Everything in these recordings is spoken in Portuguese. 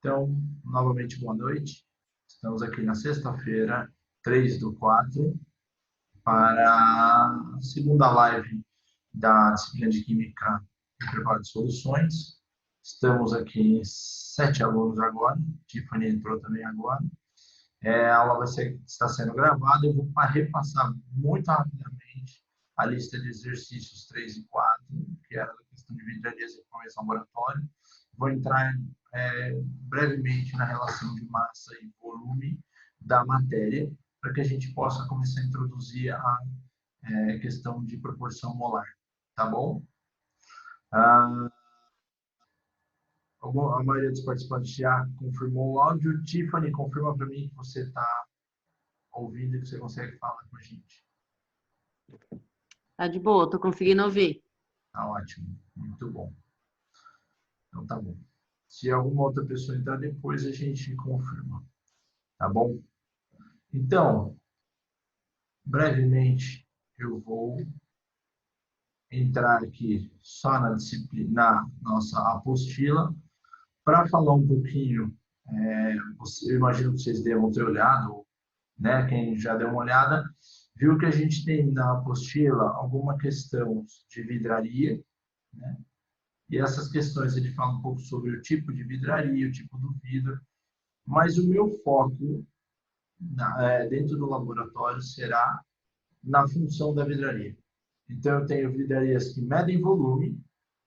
Então, novamente, boa noite. Estamos aqui na sexta-feira, 3/4, para a segunda live da disciplina de Química e Preparo de Soluções. Estamos aqui em 7 alunos agora, Tiffany entrou também agora. A aula está sendo gravada, eu vou repassar muito rapidamente a lista de exercícios 3 e 4, que era a questão de vidrarias e equipamentos laboratório. Vou entrar brevemente na relação de massa e volume da matéria, para que a gente possa começar a introduzir a questão de proporção molar, tá bom? A maioria dos participantes já confirmou o áudio. Tiffany, confirma para mim que você está ouvindo e que você consegue falar com a gente. Tá de boa, tô conseguindo ouvir. Tá ótimo, muito bom. Então tá bom. Se alguma outra pessoa entrar depois, a gente confirma. Tá bom? Então, brevemente, eu vou entrar aqui só na disciplina, na nossa apostila, para falar um pouquinho. Eu imagino que vocês devam ter olhado, né? Quem já deu uma olhada, viu que a gente tem na apostila alguma questão de vidraria, né? E essas questões ele fala um pouco sobre o tipo de vidraria, o tipo do vidro, mas o meu foco dentro do laboratório será na função da vidraria. Então, eu tenho vidrarias que medem volume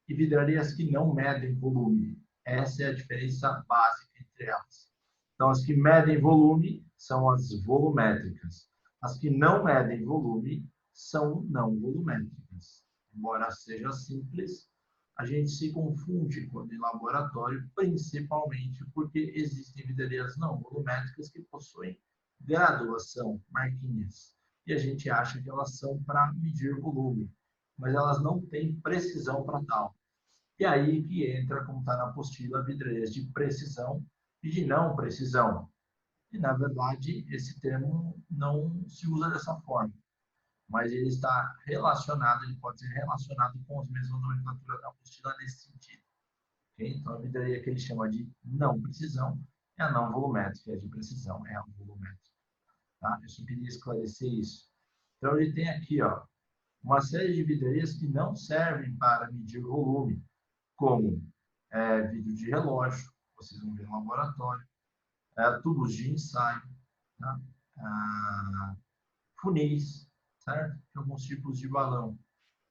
e vidrarias que não medem volume. Essa é a diferença básica entre elas. Então, as que medem volume são as volumétricas. As que não medem volume são não volumétricas. Embora seja simples, a gente se confunde quando em laboratório, principalmente porque existem vidrarias não volumétricas que possuem graduação, marquinhas, e a gente acha que elas são para medir volume, mas elas não têm precisão para tal. E aí que entra, como está na apostila, vidrarias de precisão e de não precisão. E, na verdade, esse termo não se usa dessa forma, mas ele está relacionado, ele pode ser relacionado com as mesmas nomenclaturas da apostila nesse sentido. Okay? Então, a vidraria que ele chama de não precisão é a não volumétrica, e a de precisão é a volumétrica. Tá? Eu só queria esclarecer isso. Então, ele tem aqui uma série de vidrarias que não servem para medir volume, como vidro de relógio, vocês vão ver no laboratório, tubos de ensaio, tá? Funis, certo? Alguns tipos de balão.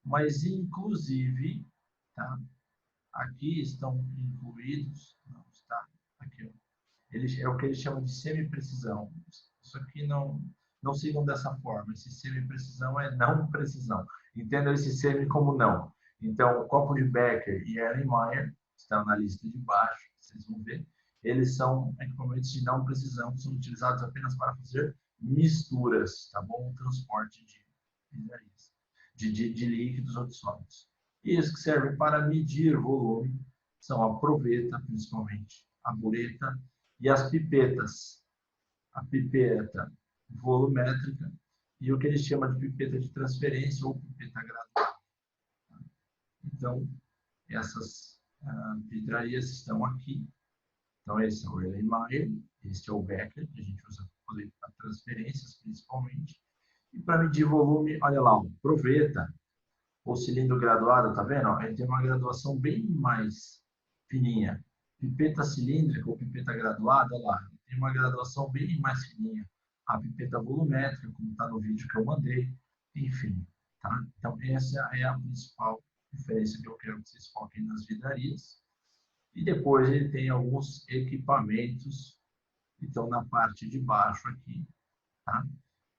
Mas, inclusive, tá? Aqui estão incluídos, não está, aqui, é o que eles chamam de semi-precisão. Isso aqui não sigam dessa forma. Esse semi-precisão é não precisão. Entenda esse semi como não. Então, o copo de Becker e Erlenmeyer estão na lista de baixo, vocês vão ver. Eles são equipamentos de não precisão, que são utilizados apenas para fazer misturas, tá bom? O transporte de líquidos ou de sólidos. E os que servem para medir volume são a proveta, principalmente, a bureta e as pipetas. A pipeta volumétrica e o que eles chamam de pipeta de transferência ou pipeta graduada. Então, essas vidrarias estão aqui. Então, esse é o Erlenmeyer, este é o Becker, que a gente usa para transferências, principalmente. E para medir volume, olha lá, o proveta, ou cilindro graduado, tá vendo? Ele tem uma graduação bem mais fininha. Pipeta cilíndrica ou pipeta graduada, olha lá, tem uma graduação bem mais fininha. A pipeta volumétrica, como está no vídeo que eu mandei, enfim. Tá? Então, essa é a principal diferença que eu quero que vocês foquem nas vidrarias. E depois ele tem alguns equipamentos que estão na parte de baixo aqui. Tá?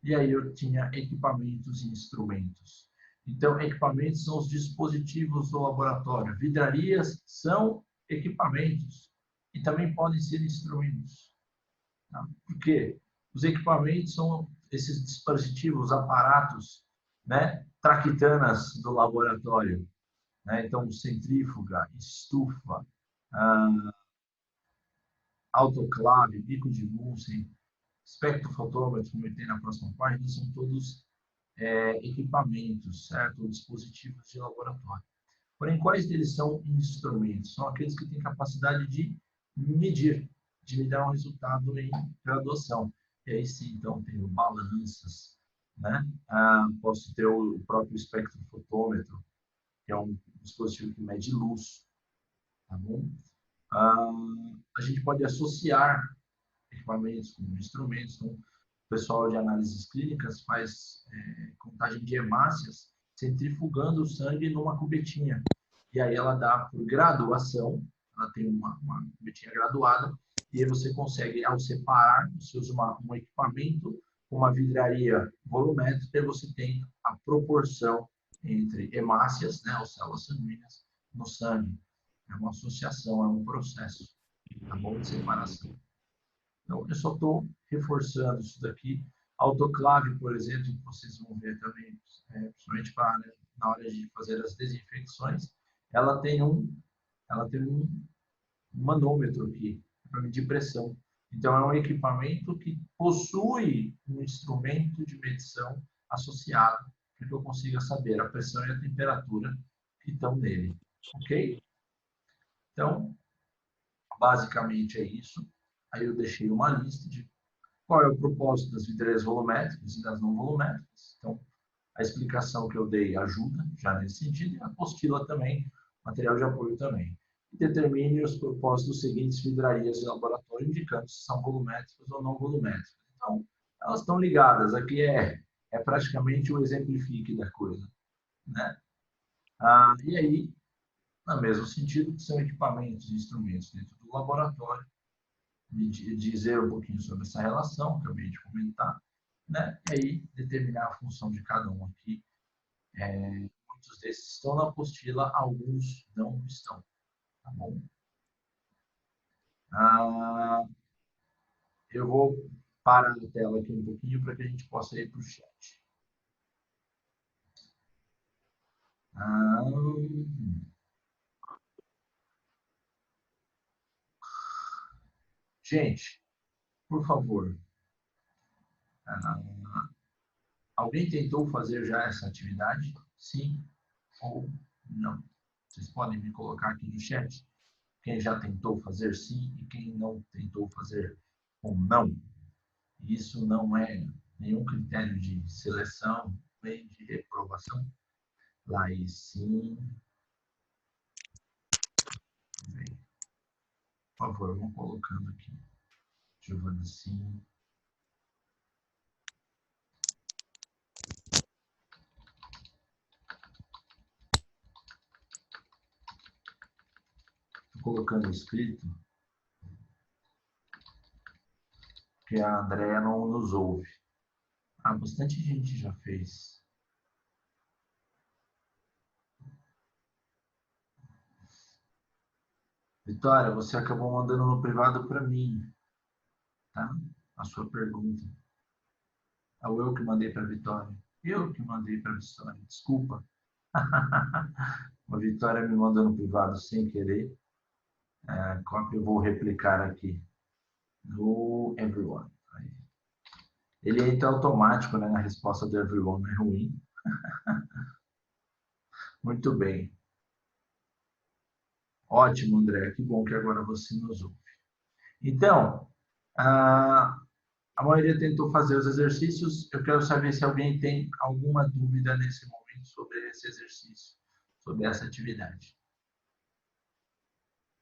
E aí eu tinha equipamentos e instrumentos. Então, equipamentos são os dispositivos do laboratório. Vidrarias são equipamentos e também podem ser instrumentos. Tá? Por quê? Os equipamentos são esses dispositivos, aparatos, né? Traquitanas do laboratório. Né? Então, centrífuga, estufa, autoclave, bico de Bunsen, espectrofotômetro, como eu tenho na próxima página, são todos equipamentos, certo? Ou dispositivos de laboratório. Porém, quais deles são instrumentos? São aqueles que têm capacidade de medir. de me dar um resultado em graduação. E aí sim, então, tenho balanças, né? Posso ter o próprio espectrofotômetro, que é um dispositivo que mede luz, tá bom? A gente pode associar equipamentos com instrumentos. Então, o pessoal de análises clínicas faz contagem de hemácias centrifugando o sangue numa cubetinha. E aí ela dá por graduação, ela tem uma cubetinha graduada, e aí você consegue, ao separar, você usa um equipamento com uma vidraria volumétrica, e você tem a proporção entre hemácias, né, ou células sanguíneas, no sangue. É uma associação, é um processo, tá bom, de separação. Então, eu só estou reforçando isso daqui. A autoclave, por exemplo, que vocês vão ver também, principalmente na hora de fazer as desinfecções, ela tem um manômetro aqui para medir pressão. Então, é um equipamento que possui um instrumento de medição associado para que eu consiga saber a pressão e a temperatura que estão nele. Ok? Então, basicamente é isso. Aí eu deixei uma lista de qual é o propósito das vidrarias volumétricas e das não volumétricas. Então, a explicação que eu dei ajuda já nesse sentido, e a apostila também, material de apoio também. E determine os propósitos dos seguintes vidrarias de laboratório, indicando se são volumétricas ou não volumétricas. Então, elas estão ligadas. Aqui é praticamente o exemplifique da coisa, né? E aí, no mesmo sentido, que são equipamentos e instrumentos dentro do laboratório, dizer um pouquinho sobre essa relação, que eu acabei de comentar, né? E aí determinar a função de cada um aqui. Muitos desses estão na apostila, alguns não estão, tá bom? Eu vou parar a tela aqui um pouquinho para que a gente possa ir para o chat. Gente, por favor, alguém tentou fazer já essa atividade? Sim ou não? Vocês podem me colocar aqui no chat quem já tentou fazer sim e quem não tentou fazer ou não. Isso não é nenhum critério de seleção nem de reprovação. Laís, sim. Bem, por favor, vão colocando aqui. Giovana, sim. Estou colocando escrito porque a Andrea não nos ouve. Bastante gente já fez. Vitória, você acabou mandando no privado para mim, tá? A sua pergunta. Ou eu que mandei para a Vitória? Eu que mandei para a Vitória, desculpa. A Vitória me mandou no privado sem querer. Cópia eu vou replicar aqui no everyone. Ele entra automático, né, na resposta do everyone, é ruim. Muito bem. Ótimo, André. Que bom que agora você nos ouve. Então, a maioria tentou fazer os exercícios. Eu quero saber se alguém tem alguma dúvida nesse momento sobre esse exercício, sobre essa atividade.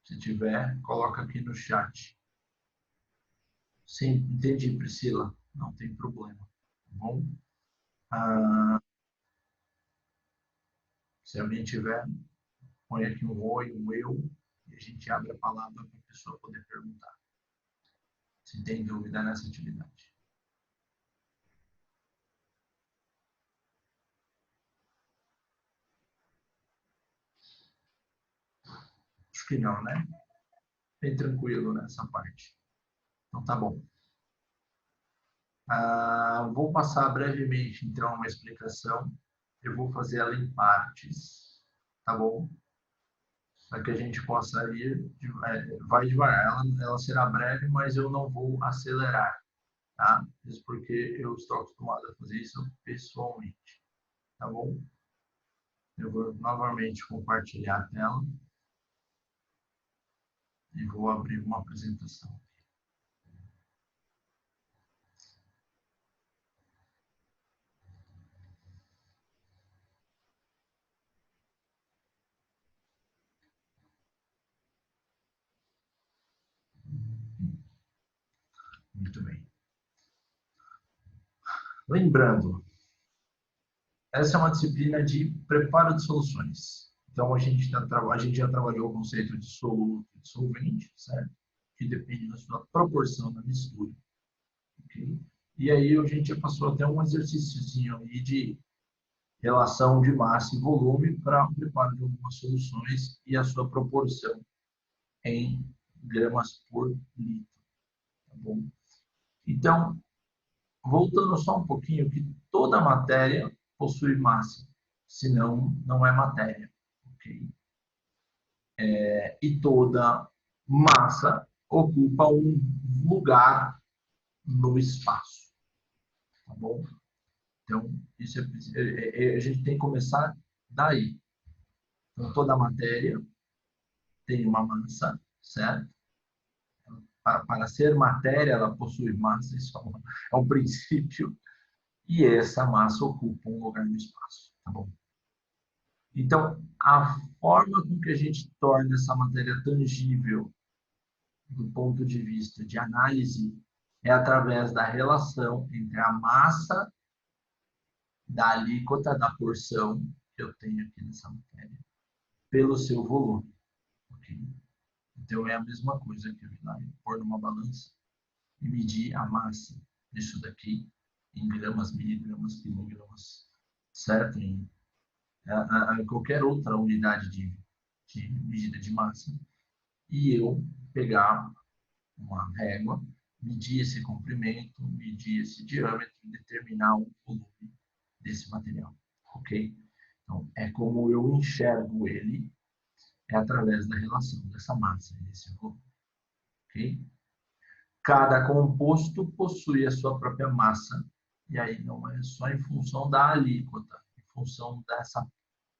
Se tiver, coloca aqui no chat. Sim, entendi, Priscila. Não tem problema. Tá bom? Se alguém tiver, põe aqui um oi, um eu, e a gente abre a palavra para a pessoa poder perguntar. Se tem dúvida nessa atividade. Acho que não, né? Bem tranquilo nessa parte. Então, tá bom. Vou passar brevemente, então, uma explicação. Eu vou fazer ela em partes, tá bom? Para que a gente possa ir, vai devagar. Ela será breve, mas eu não vou acelerar, tá? Isso porque eu estou acostumado a fazer isso pessoalmente, tá bom? Eu vou novamente compartilhar a tela e vou abrir uma apresentação. Lembrando, essa é uma disciplina de preparo de soluções. Então, a gente já trabalhou o conceito de soluto e de solvente, certo? Que depende da sua proporção da mistura. Okay? E aí, a gente já passou até um exercíciozinho aí de relação de massa e volume para o preparo de algumas soluções e a sua proporção em gramas por litro. Tá bom? Então, voltando só um pouquinho, que toda matéria possui massa, senão não é matéria. Okay? E toda massa ocupa um lugar no espaço. Tá bom? Então, isso a gente tem que começar daí. Então, toda matéria tem uma massa, certo? Para ser matéria, ela possui massa, isso é um princípio, e essa massa ocupa um lugar no espaço. Tá bom? Então, a forma com que a gente torna essa matéria tangível do ponto de vista de análise é através da relação entre a massa da alíquota, da porção que eu tenho aqui nessa matéria, pelo seu volume. Okay? Então, é a mesma coisa que eu ir lá e pôr numa balança e medir a massa disso daqui em gramas, miligramas, quilogramas, certo? Em qualquer outra unidade de medida de massa. E eu pegar uma régua, medir esse comprimento, medir esse diâmetro e determinar o volume desse material. Ok? Então, é como eu enxergo ele, é através da relação dessa massa e desse volume. Ok? Cada composto possui a sua própria massa, e aí não é só em função da alíquota, em função dessa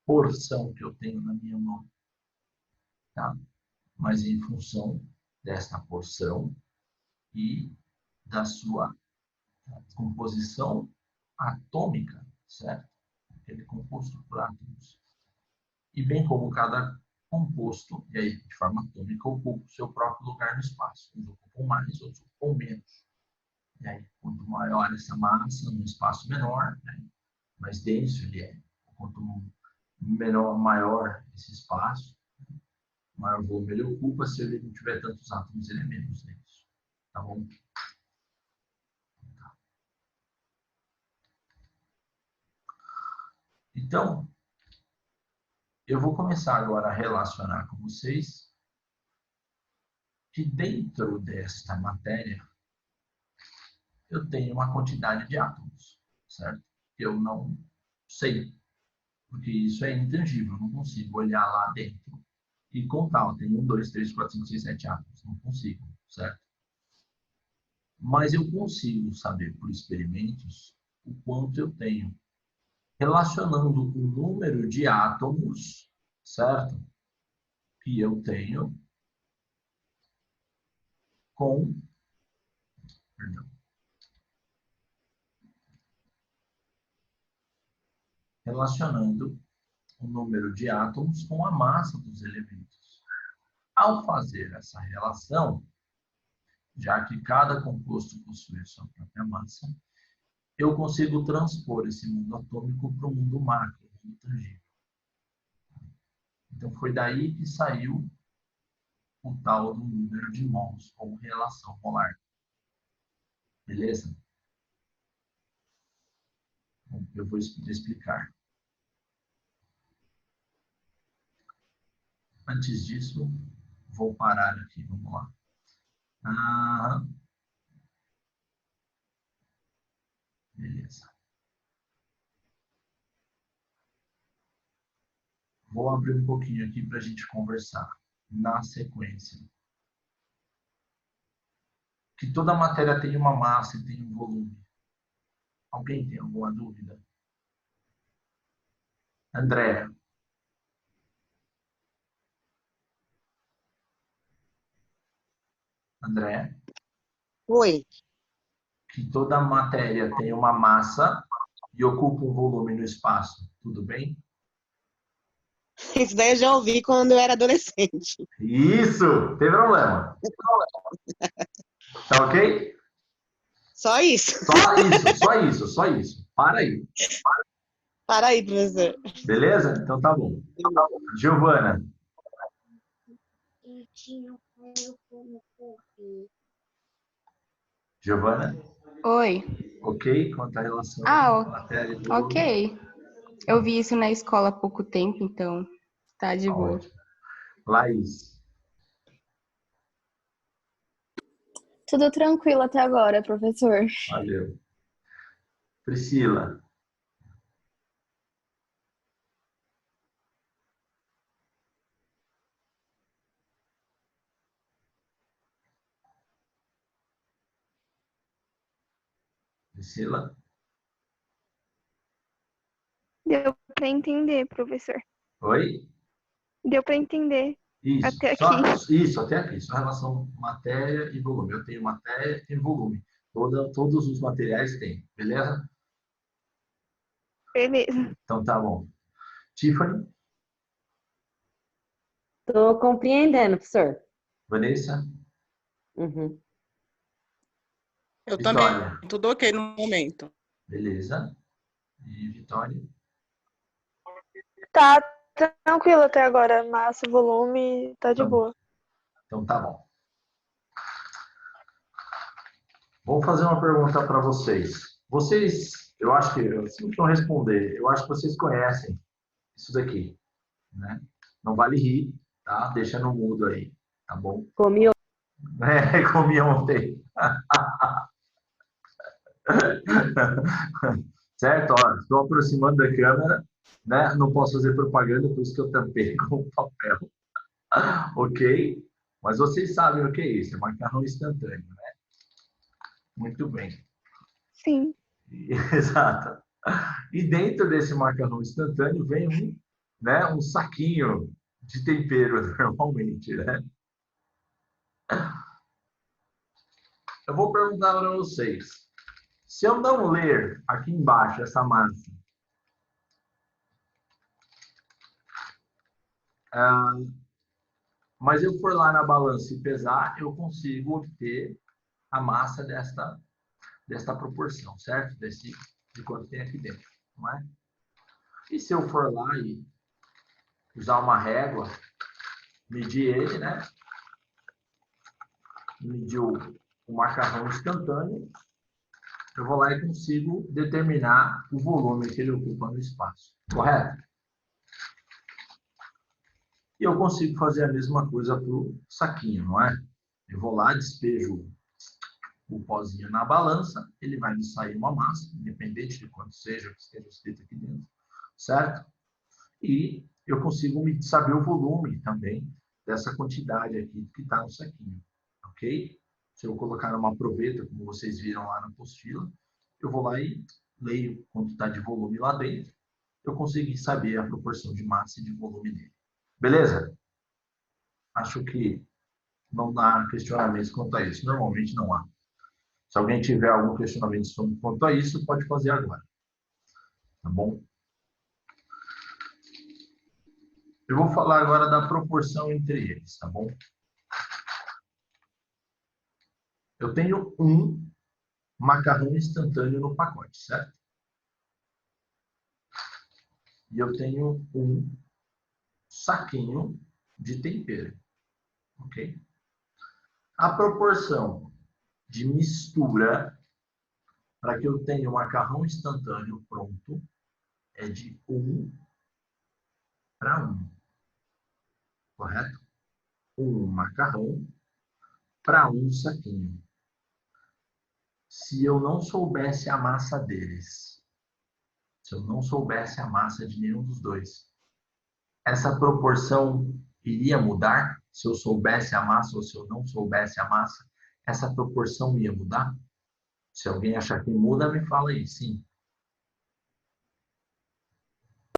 porção que eu tenho na minha mão, tá? Mas em função desta porção e da sua composição atômica, certo? Aquele composto por átomos. E bem como cada composto, e aí de forma atômica, ocupa o seu próprio lugar no espaço. Uns ocupam mais, outros ocupam menos. E aí, quanto maior essa massa, num espaço menor, né, mais denso ele é. Quanto maior esse espaço, maior volume ele ocupa. Se ele não tiver tantos átomos, ele é menos denso. Tá bom? Então, eu vou começar agora a relacionar com vocês que dentro desta matéria eu tenho uma quantidade de átomos, certo? Eu não sei, porque isso é intangível, eu não consigo olhar lá dentro e contar, eu tenho 1, 2, 3, 4, 5, 6, 7 átomos, não consigo, certo? Mas eu consigo saber por experimentos o quanto eu tenho, relacionando o número de átomos, certo? Que eu tenho com, perdão, relacionando o número de átomos com a massa dos elementos. Ao fazer essa relação, já que cada composto possui a sua própria massa, eu consigo transpor esse mundo atômico para o mundo macro, o mundo tangível. Então, foi daí que saiu o tal do número de mols, ou relação molar. Beleza? Eu vou explicar. Antes disso, vou parar aqui, vamos lá. Beleza. Vou abrir um pouquinho aqui para a gente conversar na sequência. Que toda matéria tem uma massa e tem um volume. Alguém tem alguma dúvida? André. André. Oi. Que toda matéria tem uma massa e ocupa um volume no espaço. Tudo bem? Isso daí eu já ouvi quando eu era adolescente. Isso! Tem problema. Tá ok? Só isso. Só isso. Para aí. Para aí, professor. Beleza? Então tá bom. Giovana. Giovana, Oi. ok? Quanto à relação matéria e volume? Ok. Eu vi isso na escola há pouco tempo, então tá de boa. Ótimo. Laís. Tudo tranquilo até agora, professor. Valeu. Priscila. Priscila. Deu para entender, professor. Oi? Deu para entender Isso. até Só, aqui. isso, até aqui. Só relação matéria e volume. Eu tenho matéria e tenho volume. Todos os materiais têm. Beleza? Beleza. Então tá bom. Tiffany. Tô compreendendo, professor. Vanessa. Uhum. Eu Vitória. também. Tudo ok no momento. Beleza. E Vitória. Tá tranquilo até agora. Massa, volume, tá de Tá bom. boa. Então tá bom. Vou fazer uma pergunta para vocês. Vocês, eu acho que, se não responder, eu acho que vocês conhecem isso daqui, né? Não vale rir, tá? Deixa no mudo aí, tá bom? Comi Comi ontem. Certo? Ó, estou aproximando da câmera, né? Não posso fazer propaganda, por isso que eu tampei com o papel. Ok? Mas vocês sabem o que é isso, é macarrão instantâneo, né? Muito bem. Sim. Exato. E dentro desse macarrão instantâneo vem um saquinho de tempero, normalmente, né? Eu vou perguntar para vocês. Se eu não ler aqui embaixo essa massa, mas eu for lá na balança e pesar, eu consigo obter a massa desta proporção, certo? De quanto tem aqui dentro, não é? E se eu for lá e usar uma régua, medir ele, né? Medir o macarrão instantâneo, eu vou lá e consigo determinar o volume que ele ocupa no espaço, correto? E eu consigo fazer a mesma coisa para o saquinho, não é? Eu vou lá, despejo o pozinho na balança, ele vai me sair uma massa, independente de quanto seja o que esteja escrito aqui dentro, certo? E eu consigo saber o volume também dessa quantidade aqui que está no saquinho, ok? Se eu colocar numa proveta, como vocês viram lá na apostila, eu vou lá e leio quanto está de volume lá dentro, eu consegui saber a proporção de massa e de volume dele. Beleza? Acho que não há questionamentos quanto a isso. Normalmente não há. Se alguém tiver algum questionamento quanto a isso, pode fazer agora. Tá bom? Eu vou falar agora da proporção entre eles, tá bom? Eu tenho um macarrão instantâneo no pacote, certo? E eu tenho um saquinho de tempero, ok? A proporção de mistura para que eu tenha o macarrão instantâneo pronto é de 1:1, correto? Um macarrão para um saquinho. Se eu não soubesse a massa deles, se eu não soubesse a massa de nenhum dos dois, essa proporção iria mudar? Se eu soubesse a massa ou se eu não soubesse a massa, essa proporção ia mudar? Se alguém achar que muda, me fala aí, sim.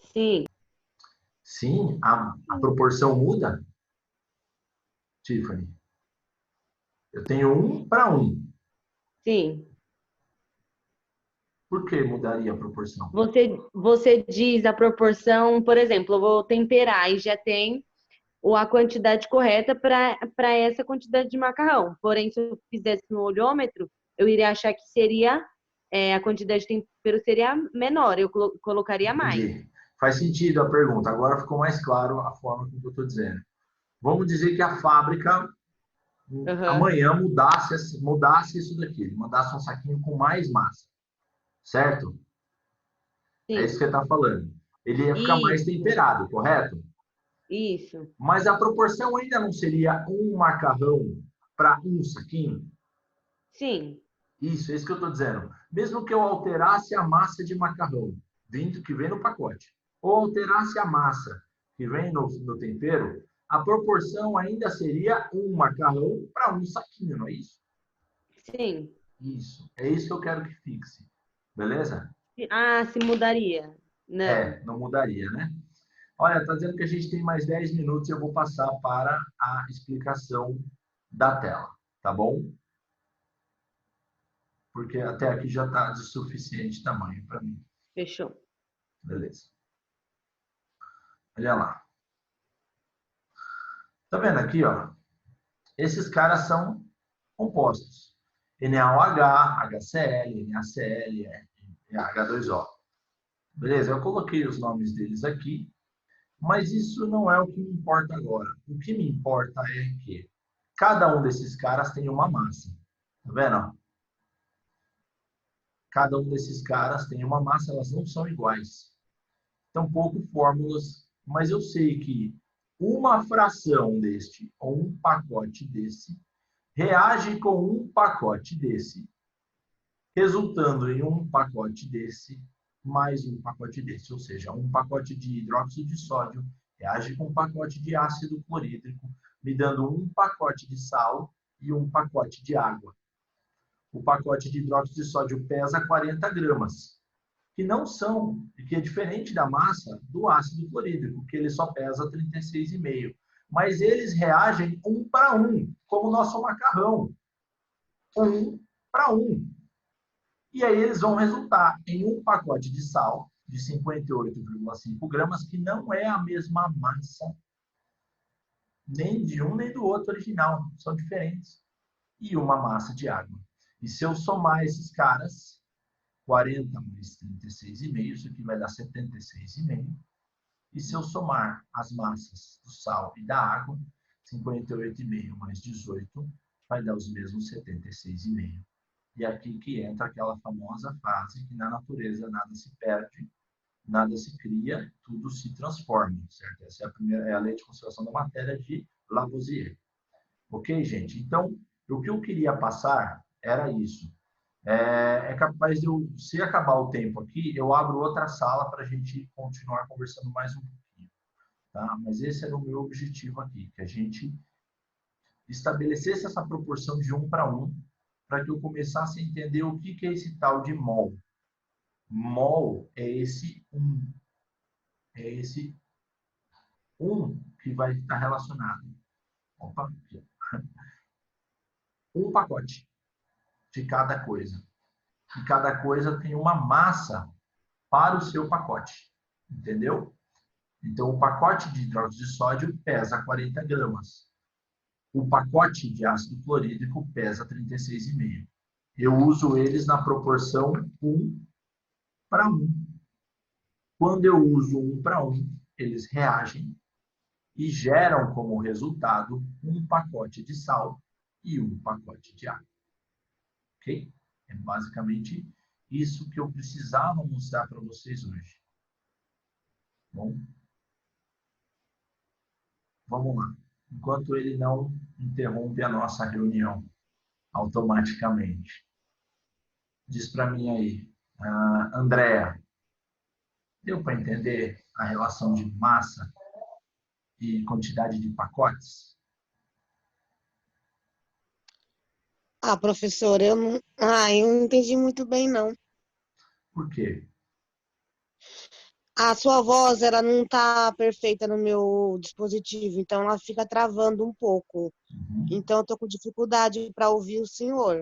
sim. Sim, a proporção muda? Tiffany? Eu tenho 1:1. Sim. Por que mudaria a proporção? Você diz a proporção, por exemplo, eu vou temperar e já tem a quantidade correta para essa quantidade de macarrão. Porém, se eu fizesse no olhômetro, eu iria achar que seria, a quantidade de tempero seria menor, eu colocaria mais. Entendi. Faz sentido a pergunta. Agora ficou mais claro a forma como eu estou dizendo. Vamos dizer que a fábrica amanhã mudasse isso daqui, mandasse um saquinho com mais massa, certo? Sim. É isso que você está falando. Ele ia ficar mais temperado, correto? Isso. Mas a proporção ainda não seria um macarrão para um saquinho? Sim. Isso, é isso que eu estou dizendo. Mesmo que eu alterasse a massa de macarrão, que vem no pacote, ou alterasse a massa que vem no tempero, a proporção ainda seria um macarrão para um saquinho, não é isso? Sim. Isso. É isso que eu quero que fixe. Beleza? Ah, se mudaria. Não. Não mudaria, né? Olha, está dizendo que a gente tem mais 10 minutos e eu vou passar para a explicação da tela, tá bom? Porque até aqui já está de suficiente tamanho para mim. Fechou. Beleza. Olha lá. Tá vendo aqui, ó? Esses caras são compostos. NaOH, HCl, NaCl, H2O. Beleza? Eu coloquei os nomes deles aqui, mas isso não é o que me importa agora. O que me importa é que cada um desses caras tem uma massa. Tá vendo? Cada um desses caras tem uma massa, elas não são iguais. Tampouco fórmulas, mas eu sei que uma fração deste ou um pacote desse reage com um pacote desse, resultando em um pacote desse mais um pacote desse, ou seja, um pacote de hidróxido de sódio reage com um pacote de ácido clorídrico, me dando um pacote de sal e um pacote de água. O pacote de hidróxido de sódio pesa 40 gramas, que não são, que é diferente da massa do ácido clorídrico, que ele só pesa 36,5. Mas eles reagem um para um, como o nosso macarrão. Um para um. E aí eles vão resultar em um pacote de sal de 58,5 gramas, que não é a mesma massa, nem de um nem do outro original, são diferentes. E uma massa de água. E se eu somar esses caras, 40 mais 36,5, isso aqui vai dar 76,5. E se eu somar as massas do sal e da água, 58,5 mais 18, vai dar os mesmos 76,5. E aqui que entra aquela famosa frase que na natureza nada se perde, nada se cria, tudo se transforma, certo? Essa é a lei de conservação da matéria de Lavoisier. Ok, gente? Então, o que eu queria passar era isso. É capaz de eu, se acabar o tempo aqui, eu abro outra sala para a gente continuar conversando mais um pouquinho. Tá? Mas esse era o meu objetivo aqui, que a gente estabelecesse essa proporção de 1 para 1, para que eu começasse a entender o que é esse tal de mol. Mol é esse 1. É esse 1 que vai estar relacionado. Opa, aqui. Um pacote de cada coisa. E cada coisa tem uma massa para o seu pacote. Entendeu? Então, o pacote de hidróxido de sódio pesa 40 gramas. O pacote de ácido clorídrico pesa 36,5. Eu uso eles na proporção 1 para 1. Quando eu uso 1 para 1, eles reagem e geram como resultado um pacote de sal e um pacote de água. Ok? É basicamente isso que eu precisava mostrar para vocês hoje. Bom, vamos lá. Enquanto ele não interrompe a nossa reunião automaticamente. Diz para mim aí, Andréa, deu para entender a relação de massa e quantidade de pacotes? Professor, eu não entendi muito bem, não. Por quê? A sua voz, ela não está perfeita no meu dispositivo, então ela fica travando um pouco. Uhum. Então, eu estou com dificuldade para ouvir o senhor.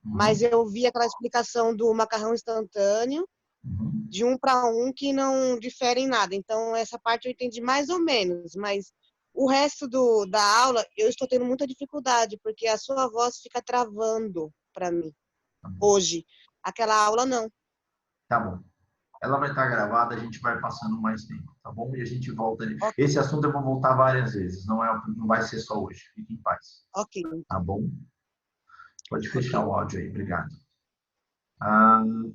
Uhum. Mas eu vi aquela explicação do macarrão instantâneo, Uhum. de 1 para 1, que não difere em nada. Então, essa parte eu entendi mais ou menos, mas o resto da aula eu estou tendo muita dificuldade, porque a sua voz fica travando para mim. hoje. Aquela aula não. Tá bom. Ela vai estar gravada, a gente vai passando mais tempo, tá bom? E a gente volta ali. Ok, Esse assunto eu vou voltar várias vezes, não vai ser só hoje. Fique em paz, ok, tá bom? Pode fechar ok. o áudio aí, obrigado.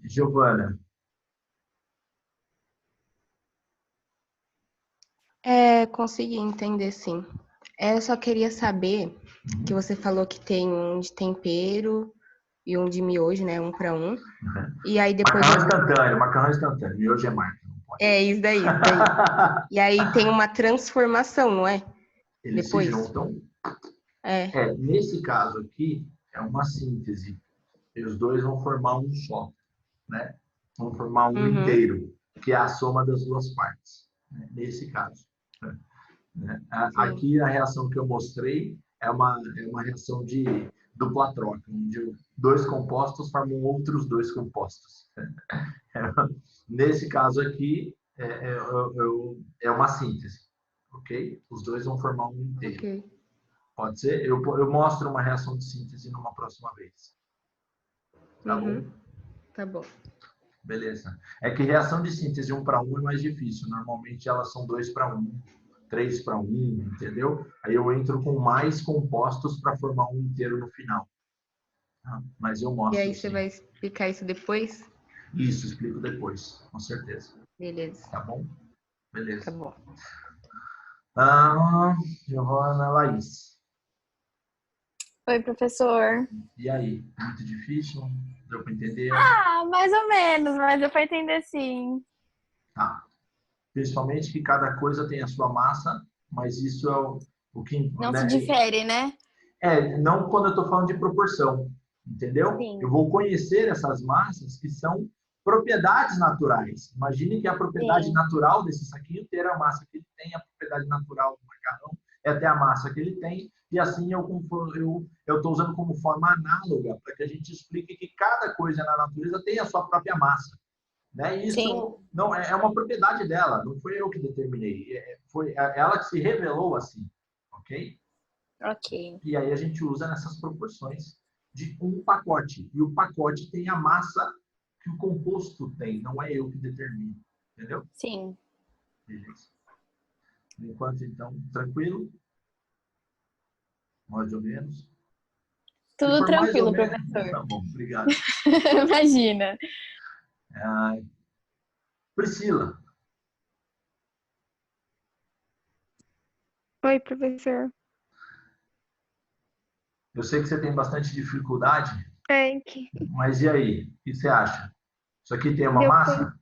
Giovana, Consegui entender, sim. Eu só queria saber que você falou que tem um de tempero e um de miojo, né? Um para um. E aí depois macarrão instantâneo, e hoje é marca, não pode. isso daí, isso daí. E aí tem uma transformação, não é? Eles se Depois. juntam. É. Nesse caso aqui, é uma síntese. E os dois vão formar um só, né? Vão formar um Uhum. inteiro, que é a soma das duas partes, né? Nesse caso. Né? Sim. Aqui a reação que eu mostrei é uma reação de dupla troca, onde dois compostos formam outros dois compostos. Nesse caso aqui, é uma síntese, ok? Os dois vão formar um inteiro. Ok. Pode ser? Eu mostro uma reação de síntese numa próxima vez. Tá bom? Uhum. Tá bom. Beleza. É que reação de síntese 1 para 1 é mais difícil. Normalmente elas são 2 para 1, 3 para 1, entendeu? Aí eu entro com mais compostos para formar um inteiro no final. Tá? Mas eu E mostro aí você sim. vai explicar isso depois? Isso, explico depois, com certeza. Beleza. Tá bom? Tá Beleza. bom. Giovana, Laís. Oi, professor. E aí? Muito difícil? Deu para entender? Ah, mais ou menos, mas deu para entender sim. Tá. Principalmente que cada coisa tem a sua massa, mas isso é o que, Não se né? difere, né? Não quando eu estou falando de proporção, entendeu? Sim, Eu vou conhecer essas massas que são propriedades naturais. Imagine que a propriedade sim, natural desse saquinho ter a massa que ele tem, a propriedade natural do macarrão é ter a massa que ele tem, e assim eu estou usando como forma análoga para que a gente explique que cada coisa na natureza tem a sua própria massa. Né? sim. Isso não é uma propriedade dela, não foi eu que determinei, foi ela que se revelou assim, ok? Ok. E aí a gente usa nessas proporções de um pacote. E o pacote tem a massa que o composto tem, não é eu que determino. Entendeu? Sim. Beleza. Por enquanto, então, tranquilo? Mais ou menos. Se Tudo for mais ou tranquilo, menos, professor. tá bom, obrigado. Imagina. Priscila, Oi, professor. eu sei que você tem bastante dificuldade, Que mas e aí? O que você acha? Isso aqui tem uma deu pra, massa?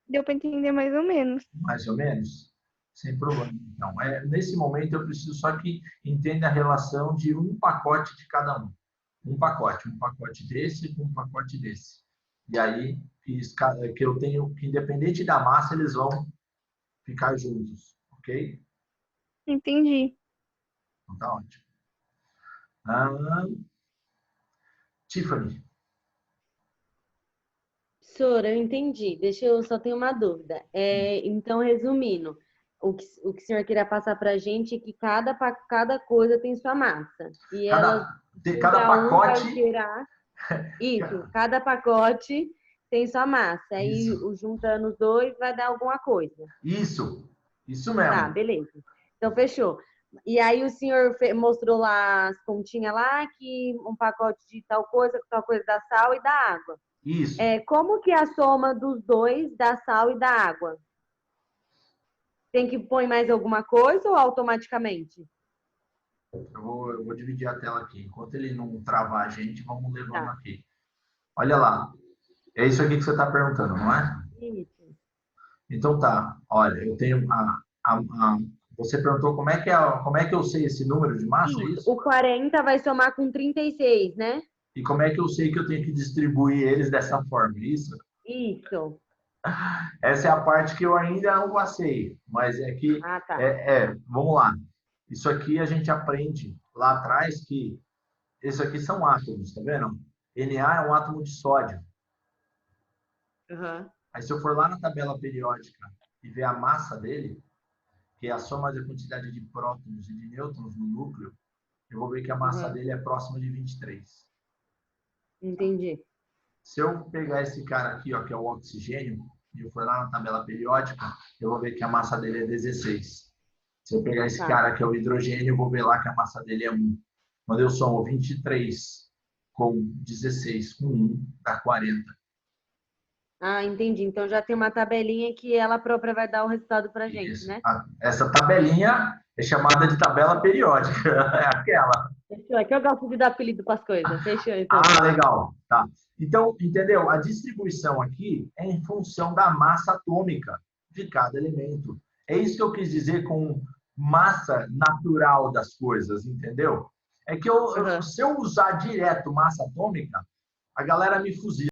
deu pra entender mais ou menos. Mais ou menos? Sem problema. Então, nesse momento eu preciso só que entenda a relação de um pacote de cada um. Um pacote desse com um pacote desse. E aí, que eu tenho, que independente da massa, eles vão ficar juntos, ok? Entendi. Então tá ótimo. Ah, Tiffany, Professora, eu entendi. Só tenho uma dúvida. Então, resumindo, o que o senhor queria passar para a gente é que cada coisa tem sua massa. E elas, um cada para um, vai pacote. gerar. Isso, cada pacote tem sua massa. Aí, Isso, juntando os dois, vai dar alguma coisa. isso Tá, mesmo. beleza. Então, fechou. E aí, o senhor mostrou lá as continhas lá, que um pacote de tal coisa, com tal coisa da sal e da água. Isso. Como que é a soma dos dois, da sal e da água? Tem que pôr mais alguma coisa ou automaticamente? Eu vou dividir a tela aqui. Enquanto ele não travar a gente, vamos levando Tá. aqui. Olha lá. É isso aqui que você está perguntando, não é? Isso. Então tá. Olha, eu tenho você perguntou como é que eu sei esse número de massa, é Isso. isso? O 40 vai somar com 36, né? E como é que eu sei que eu tenho que distribuir eles dessa forma, é isso? Isso. Essa é a parte que eu ainda não passei, mas é que Ah, tá. vamos lá. Isso aqui a gente aprende lá atrás que isso aqui são átomos, tá vendo? Na é um átomo de sódio. Uhum. Aí se eu for lá na tabela periódica e ver a massa dele, que é a soma da quantidade de prótons e de nêutrons no núcleo, eu vou ver que a massa Uhum. dele é próxima de 23. Entendi. Se eu pegar esse cara aqui, ó, que é o oxigênio, e eu for lá na tabela periódica, eu vou ver que a massa dele é 16. Se eu pegar esse Tá. cara que é o hidrogênio, eu vou ver lá que a massa dele é 1. Quando eu somo 23 com 16 com 1, dá 40. Ah, entendi. Então já tem uma tabelinha que ela própria vai dar o resultado pra gente, Isso. né? Essa tabelinha é chamada de tabela periódica. É aquela. Fechou. É que eu gosto de dar apelido para as coisas. Fechou, então. Ah, legal. Tá. Então, entendeu? A distribuição aqui é em função da massa atômica de cada elemento. É isso que eu quis dizer com massa natural das coisas, entendeu? É que Uhum. se eu usar direto massa atômica, a galera me fuzila.